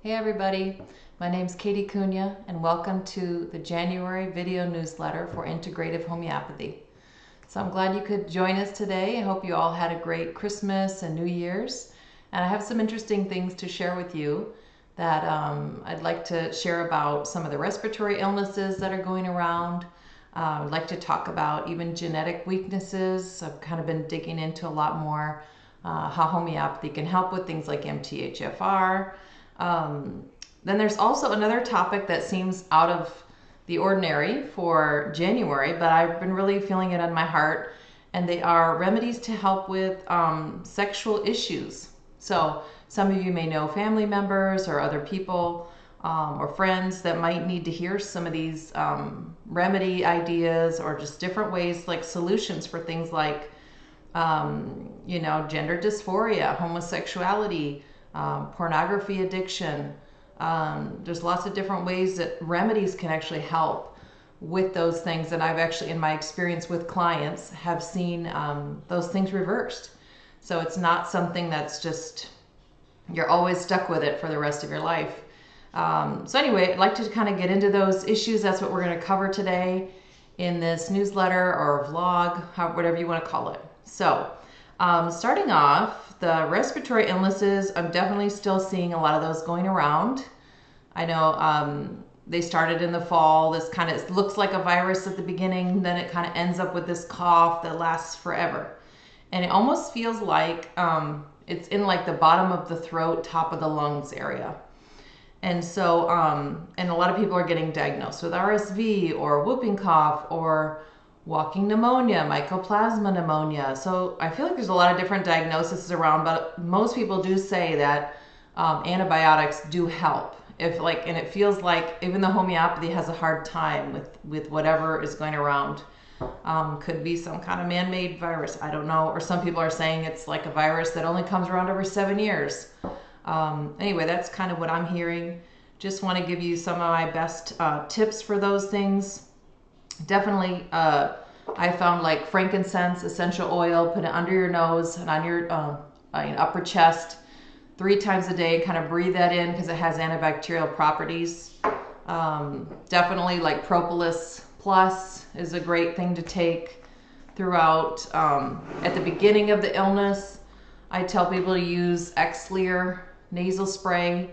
Hey everybody, my name's Katie Cunha and welcome to the January video newsletter for Integrative Homeopathy. So I'm glad you could join us today. I hope you all had a great Christmas and New Year's. And I have some interesting things to share with you that I'd like to share about some of the respiratory illnesses that are going around. I'd like to talk about even genetic weaknesses. I've kind of been digging into a lot more how homeopathy can help with things like MTHFR. Then there's also another topic that seems out of the ordinary for January, but I've been really feeling it on my heart, and they are remedies to help with sexual issues. So some of you may know family members or other people or friends that might need to hear some of these remedy ideas or just different ways, like solutions for things like gender dysphoria, homosexuality, pornography addiction. There's lots of different ways that remedies can actually help with those things, and I've actually, in my experience with clients, have seen those things reversed. So it's not something that's just, you're always stuck with it for the rest of your life. So anyway, I'd like to kind of get into those issues. That's what we're going to cover today in this newsletter or vlog, whatever you want to call it. So starting off, the respiratory illnesses, I'm definitely still seeing a lot of those going around. I know they started in the fall. This kind of looks like a virus at the beginning, then it kind of ends up with this cough that lasts forever. And it almost feels like it's in like the bottom of the throat, top of the lungs area. And so, and a lot of people are getting diagnosed with RSV or whooping cough or walking pneumonia, mycoplasma pneumonia. So I feel like there's a lot of different diagnoses around, but most people do say that antibiotics do help. And it feels like even though homeopathy has a hard time with whatever is going around. Could be some kind of man-made virus, I don't know. Or some people are saying it's like a virus that only comes around every 7 years. Anyway, that's kind of what I'm hearing. Just want to give you some of my best tips for those things. Definitely, I found like frankincense, essential oil, put it under your nose and on your upper chest 3 times a day. Kind of breathe that in because it has antibacterial properties. Definitely like propolis plus is a great thing to take throughout. At the beginning of the illness, I tell people to use Xlear nasal spray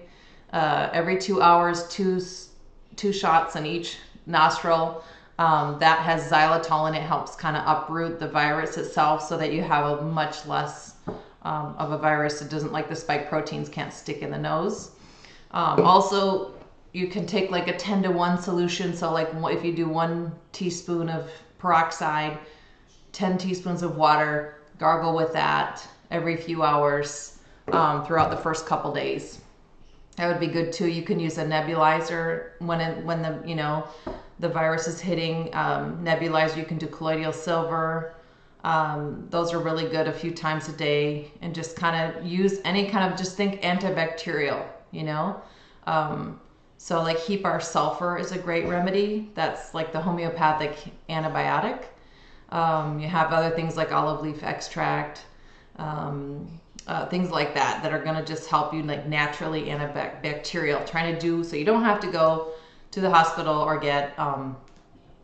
every 2 hours, two shots in each nostril. That has xylitol and it helps kind of uproot the virus itself so that you have a much less of a virus. It doesn't, like the spike proteins can't stick in the nose. Also, you can take like a 10-to-1 solution. So like if you do 1 teaspoon of peroxide, 10 teaspoons of water, gargle with that every few hours throughout the first couple days. That would be good too. You can use a nebulizer when the virus is hitting. Nebulizer, you can do colloidal silver. Those are really good a few times a day, and just kind of use any kind of, just think antibacterial, so like Hepar sulfur is a great remedy. That's like the homeopathic antibiotic. You have other things like olive leaf extract, things like that are going to just help you like naturally antibacterial, trying to do so you don't have to go to the hospital or get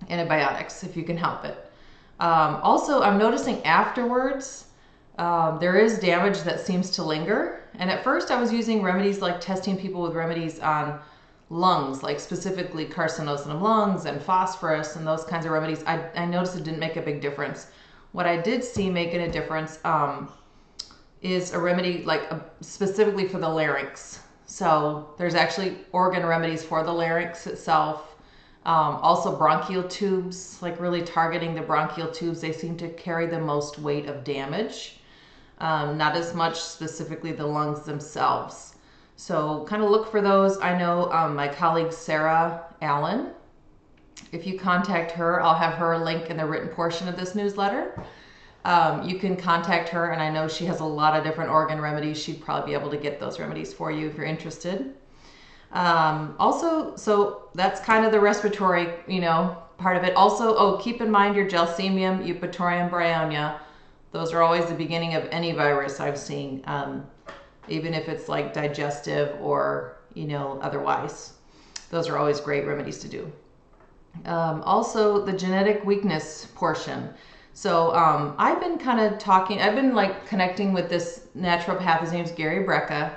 antibiotics if you can help it. Also, I'm noticing afterwards there is damage that seems to linger. And at first I was using remedies, like testing people with remedies on lungs, like specifically carcinosin of lungs and phosphorus and those kinds of remedies. I noticed it didn't make a big difference. What I did see making a difference is a remedy specifically for the larynx. So there's actually organ remedies for the larynx itself. Also bronchial tubes, like really targeting the bronchial tubes. They seem to carry the most weight of damage. Not as much specifically the lungs themselves. So kind of look for those. I know my colleague Sarah Allen, if you contact her, I'll have her link in the written portion of this newsletter. You can contact her, and I know she has a lot of different organ remedies. She'd probably be able to get those remedies for you if you're interested. Also, so that's kind of the respiratory, part of it. Also, keep in mind your Gelsemium, Eupatorium bryonia. Those are always the beginning of any virus I've seen. even if it's like digestive or otherwise. Those are always great remedies to do. Also, the genetic weakness portion. So I've been connecting with this naturopath. His name's Gary Brecka,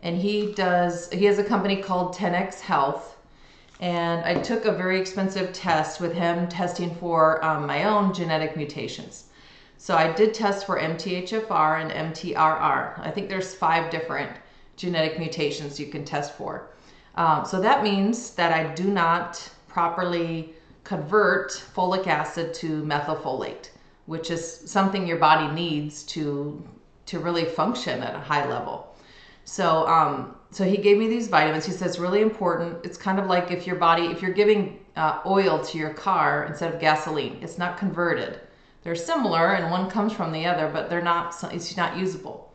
and he has a company called 10X Health. And I took a very expensive test with him, testing for my own genetic mutations. So I did test for MTHFR and MTRR. I think there's 5 different genetic mutations you can test for. So that means that I do not properly convert folic acid to methylfolate, which is something your body needs to really function at a high level. So he gave me these vitamins. He says really important. It's kind of like if you're giving oil to your car instead of gasoline, it's not converted. They're similar and one comes from the other, but it's not usable.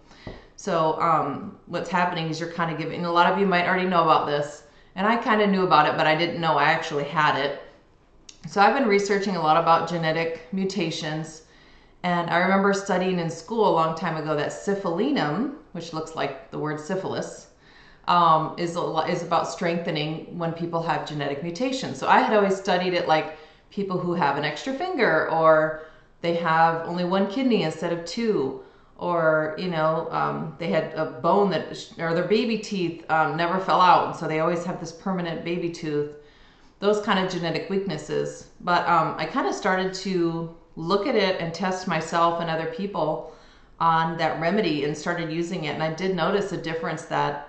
So what's happening is you're kind of giving, and a lot of you might already know about this, and I kind of knew about it, but I didn't know I actually had it. So I've been researching a lot about genetic mutations, and I remember studying in school a long time ago that syphilinum, which looks like the word syphilis, is about strengthening when people have genetic mutations. So I had always studied it like people who have an extra finger, or they have only 1 kidney instead of 2, or they had a bone or their baby teeth never fell out, and so they always have this permanent baby tooth. Those kind of genetic weaknesses. But I kind of started to look at it and test myself and other people on that remedy and started using it. And I did notice a difference that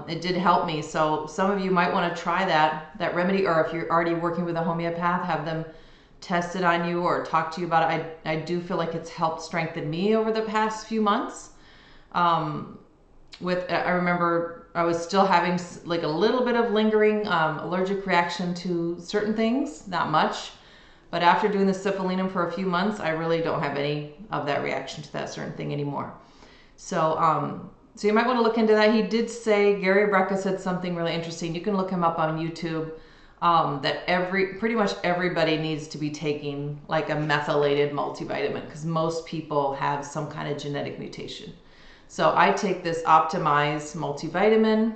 it did help me. So some of you might want to try that remedy, or if you're already working with a homeopath, have them test it on you or talk to you about it. I do feel like it's helped strengthen me over the past few months. I remember I was still having like a little bit of lingering allergic reaction to certain things, not much. But after doing the syphilinum for a few months, I really don't have any of that reaction to that certain thing anymore. So you might want to look into that. He did say, Gary Brecka said something really interesting. You can look him up on YouTube, that pretty much everybody needs to be taking like a methylated multivitamin, because most people have some kind of genetic mutation. So I take this optimized multivitamin.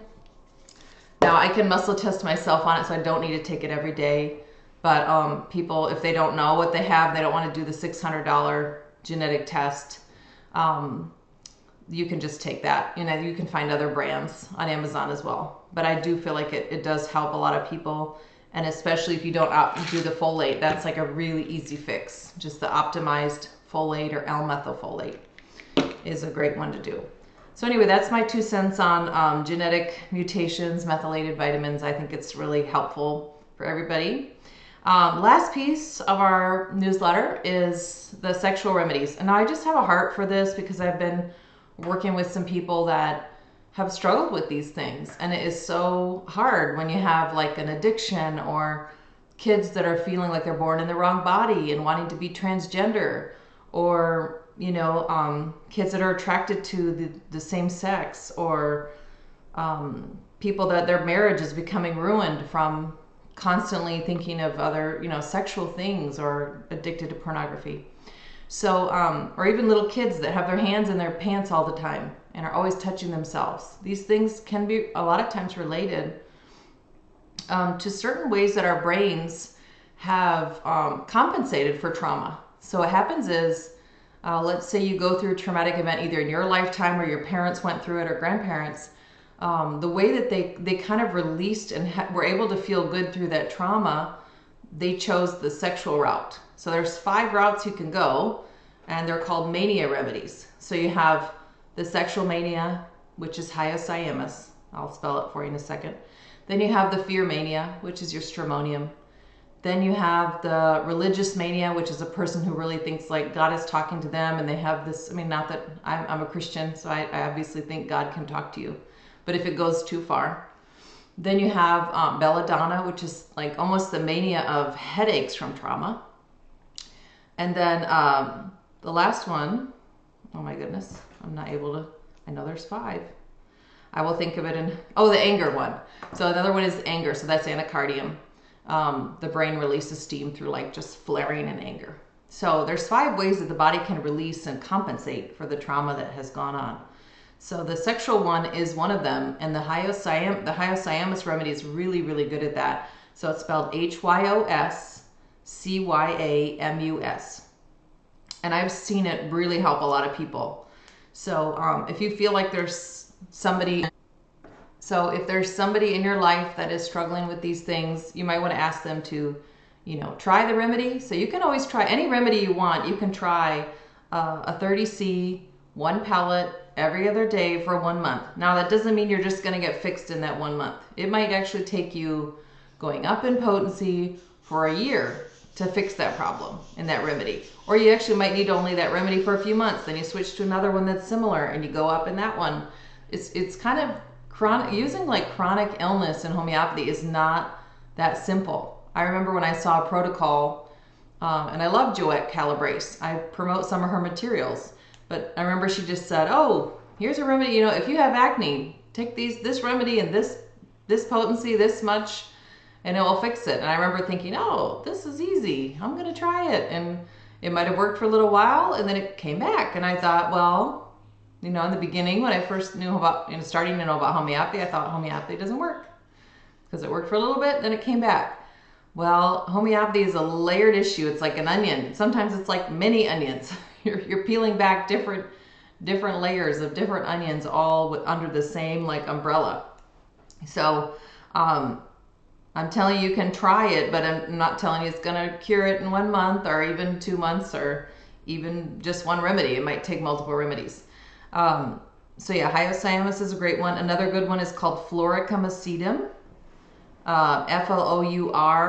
Now I can muscle test myself on it, so I don't need to take it every day. But people, if they don't know what they have, they don't want to do the $600 genetic test, you can just take that. You can find other brands on Amazon as well. But I do feel like it does help a lot of people. And especially if you don't do the folate, that's like a really easy fix. Just the optimized folate or L-methylfolate is a great one to do. So anyway, that's my 2 cents on genetic mutations, methylated vitamins. I think it's really helpful for everybody. Last piece of our newsletter is the sexual remedies. And I just have a heart for this because I've been working with some people that have struggled with these things. And it is so hard when you have like an addiction, or kids that are feeling like they're born in the wrong body and wanting to be transgender, or kids that are attracted to the same sex, or people that their marriage is becoming ruined from constantly thinking of other, sexual things, or addicted to pornography. So, or even little kids that have their hands in their pants all the time and are always touching themselves. These things can be a lot of times related to certain ways that our brains have compensated for trauma. So what happens is, let's say you go through a traumatic event either in your lifetime or your parents went through it, or grandparents. The way that they kind of released and were able to feel good through that trauma, they chose the sexual route. So there's 5 routes you can go, and they're called mania remedies. So you have the sexual mania, which is hyoscyamus. I'll spell it for you in a second. Then you have the fear mania, which is your stramonium. Then you have the religious mania, which is a person who really thinks like God is talking to them, and they have this, not that I'm a Christian, so I obviously think God can talk to you, but if it goes too far. Then you have belladonna, which is like almost the mania of headaches from trauma. And then the last one, oh my goodness, I'm not able to, I know there's 5. I will think of it in, the anger one. So another one is anger, so that's anacardium. The brain releases steam through like just flaring in anger. So there's 5 ways that the body can release and compensate for the trauma that has gone on. So the sexual one is one of them, and the hyoscyamus remedy is really, really good at that. So it's spelled HYOSCYAMUS. And I've seen it really help a lot of people. So if you feel like there's somebody, so if there's somebody in your life that is struggling with these things, you might want to ask them to, try the remedy. So you can always try any remedy you want. You can try a 30C, 1 pellet every other day for 1 month. Now that doesn't mean you're just going to get fixed in that 1 month. It might actually take you going up in potency for a year to fix that problem in that remedy. Or you actually might need only that remedy for a few months, then you switch to another one that's similar and you go up in that one. It's kind of chronic. Using like chronic illness in homeopathy is not that simple. I remember when I saw a protocol, and I love Joette Calabrese. I promote some of her materials, but I remember she just said, oh, here's a remedy, if you have acne, take this remedy and this potency, this much, and it will fix it. And I remember thinking, oh, this is easy. I'm going to try it. And it might have worked for a little while, and then it came back. And I thought, well, in the beginning, when I first knew about, starting to know about homeopathy, I thought homeopathy doesn't work because it worked for a little bit, then it came back. Well, homeopathy is a layered issue. It's like an onion. Sometimes it's like mini onions. You're peeling back different layers of different onions all under the same like umbrella. So I'm telling you can try it, but I'm not telling you it's going to cure it in 1 month or even 2 months or even just one remedy. It might take multiple remedies. So yeah, hyoscyamus is a great one. Another good one is called Floricum acetum. Floricum,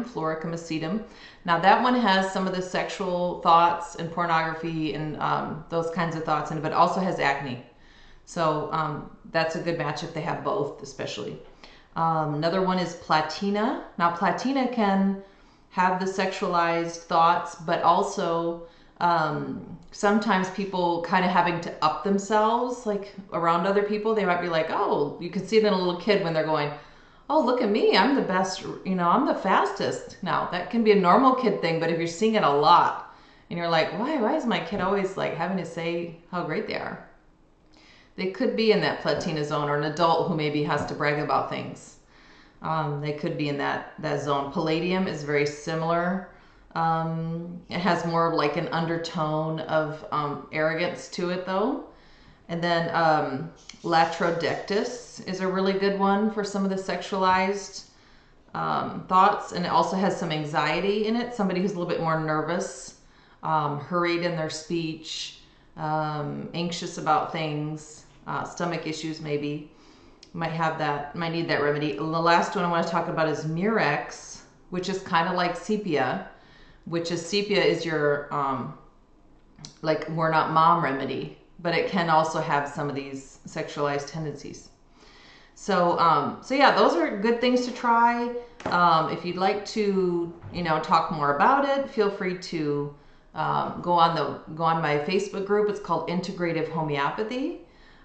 Floricum acetum. Now that one has some of the sexual thoughts and pornography and those kinds of thoughts in it, but also has acne. So that's a good match if they have both, especially. Another one is Platina. Now Platina can have the sexualized thoughts, but also sometimes people kind of having to up themselves, like around other people. They might be like, oh, you can see it in a little kid when they're going, oh, look at me, I'm the best, I'm the fastest. Now that can be a normal kid thing, but if you're seeing it a lot and you're like, why is my kid always like having to say how great they are? They could be in that Platina zone, or an adult who maybe has to brag about things. They could be in that zone. Palladium is very similar. It has more of like an undertone of arrogance to it though. And then Latrodectus is a really good one for some of the sexualized thoughts, and it also has some anxiety in it. Somebody who's a little bit more nervous, hurried in their speech, anxious about things, stomach issues maybe, might need that remedy. The last one I want to talk about is Murex, which is kind of like sepia, sepia is your like we're not mom remedy, but it can also have some of these sexualized tendencies. So yeah, those are good things to try. If you'd like to talk more about it, feel free to go on my Facebook group. It's called Integrative Homeopathy.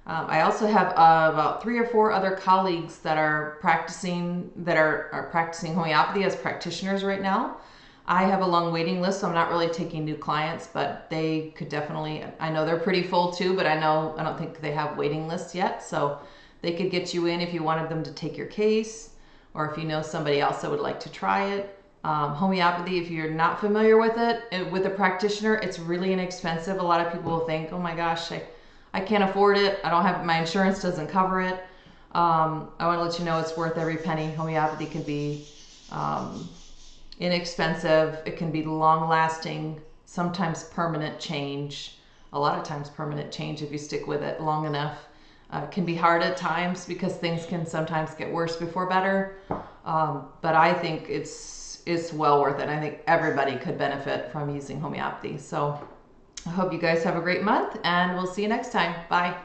I also have about 3 or 4 other colleagues that are practicing homeopathy as practitioners right now. I have a long waiting list, so I'm not really taking new clients, but they could definitely, I know they're pretty full too, but I don't think they have waiting lists yet, so they could get you in if you wanted them to take your case, or if you know somebody else that would like to try it. Homeopathy, if you're not familiar with it, with a practitioner, it's really inexpensive. A lot of people will think, oh my gosh, I can't afford it. My insurance doesn't cover it. I want to let you know it's worth every penny. Homeopathy can be inexpensive. It can be long lasting, sometimes permanent change. A lot of times permanent change if you stick with it long enough. It can be hard at times because things can sometimes get worse before better. But I think it's well worth it. I think everybody could benefit from using homeopathy. So I hope you guys have a great month, and we'll see you next time. Bye.